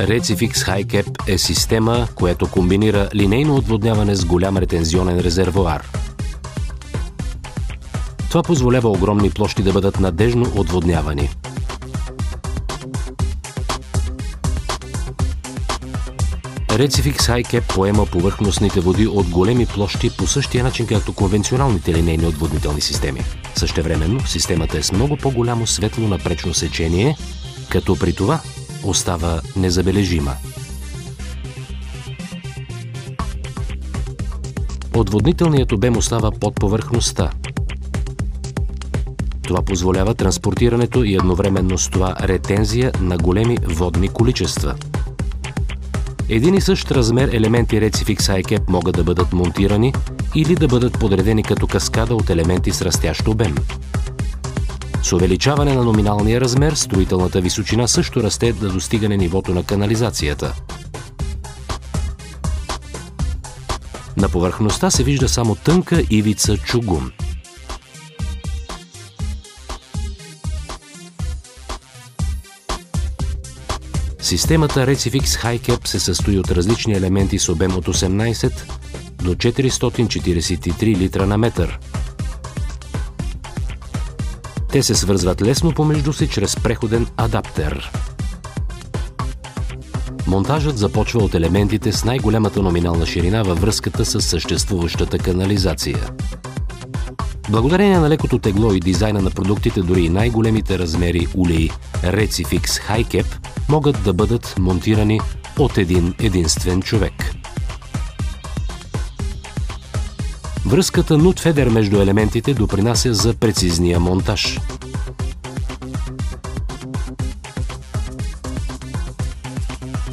Recifix HiCap е система, която комбинира линейно отводняване с голям ретензионен резервоар. Това позволява огромни площи да бъдат надежно отводнявани. Recifix HiCap поема повърхностните води от големи площи по същия начин, както конвенционалните линейни отводнителни системи. Същевременно, системата е с много по-голямо светло напречно сечение, като при това остава незабележима. Отводнителният обем остава под повърхността. Това позволява транспортирането и едновременно с това ретензия на големи водни количества. Един и същ размер елементи Recifix HiCap могат да бъдат монтирани или да бъдат подредени като каскада от елементи с растящ обем. С увеличаване на номиналния размер, строителната височина също расте до достигане нивото на канализацията. На повърхността се вижда само тънка ивица чугун. Системата Recifix HiCap се състои от различни елементи с обем от 18 до 443 литра на метър. Те се свързват лесно помежду си чрез преходен адаптер. Монтажът започва от елементите с най-голямата номинална ширина във връзката с съществуващата канализация. Благодарение на лекото тегло и дизайна на продуктите, дори и най-големите размери улеи Recifix HiCap могат да бъдат монтирани от един единствен човек. Връзката нут-федер между елементите допринася за прецизния монтаж.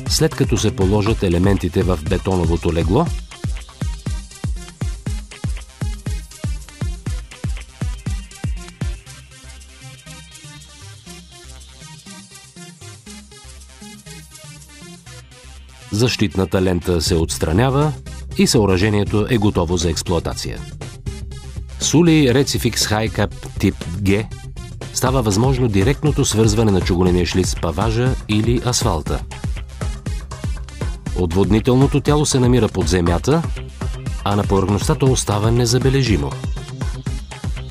След като се положат елементите в бетоновото легло, защитната лента се отстранява и съоръжението е готово за експлоатация. С улеи Recifix HiCap тип G става възможно директното свързване на чугунения шлиц с паважа или асфалта. Отводнителното тяло се намира под земята, а на повърхността то остава незабележимо.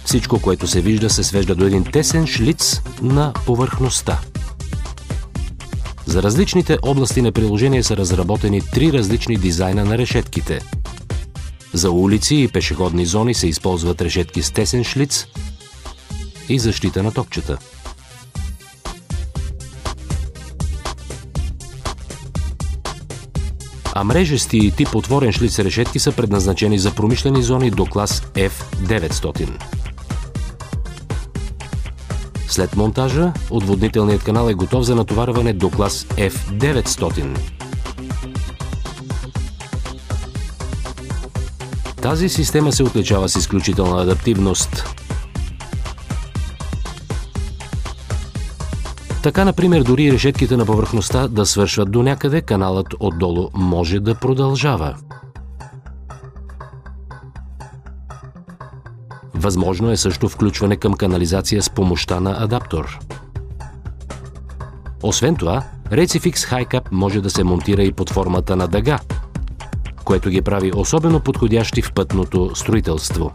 Всичко, което се вижда, се свежда до един тесен шлиц на повърхността. За различните области на приложение са разработени 3 различни дизайна на решетките. За улици и пешеходни зони се използват решетки с тесен шлиц и защита на токчета. А мрежести и тип отворен шлиц решетки са предназначени за промишлени зони до клас F900. След монтажа, отводнителният канал е готов за натоварване до клас F900. Тази система се отличава с изключителна адаптивност. Така, например, дори решетките на повърхността да свършват до някъде, каналът отдолу може да продължава. Възможно е също включване към канализация с помощта на адаптор. Освен това, Recifix HiCap може да се монтира и под формата на дъга, което ги прави особено подходящи в пътното строителство.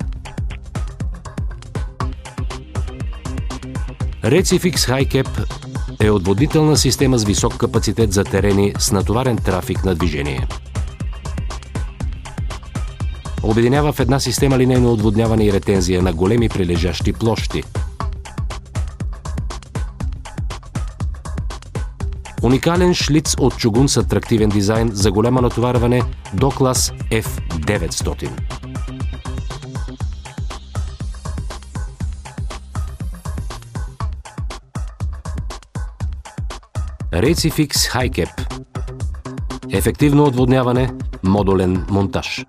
Recifix HiCap е отводнителна система с висок капацитет за терени с натоварен трафик на движение. Обединява в една система линейно отводняване и ретензия на големи прилежащи площи. Уникален шлиц от чугун с атрактивен дизайн за голямо натоварване до клас F900. Recifix HiCap. Ефективно отводняване, модулен монтаж.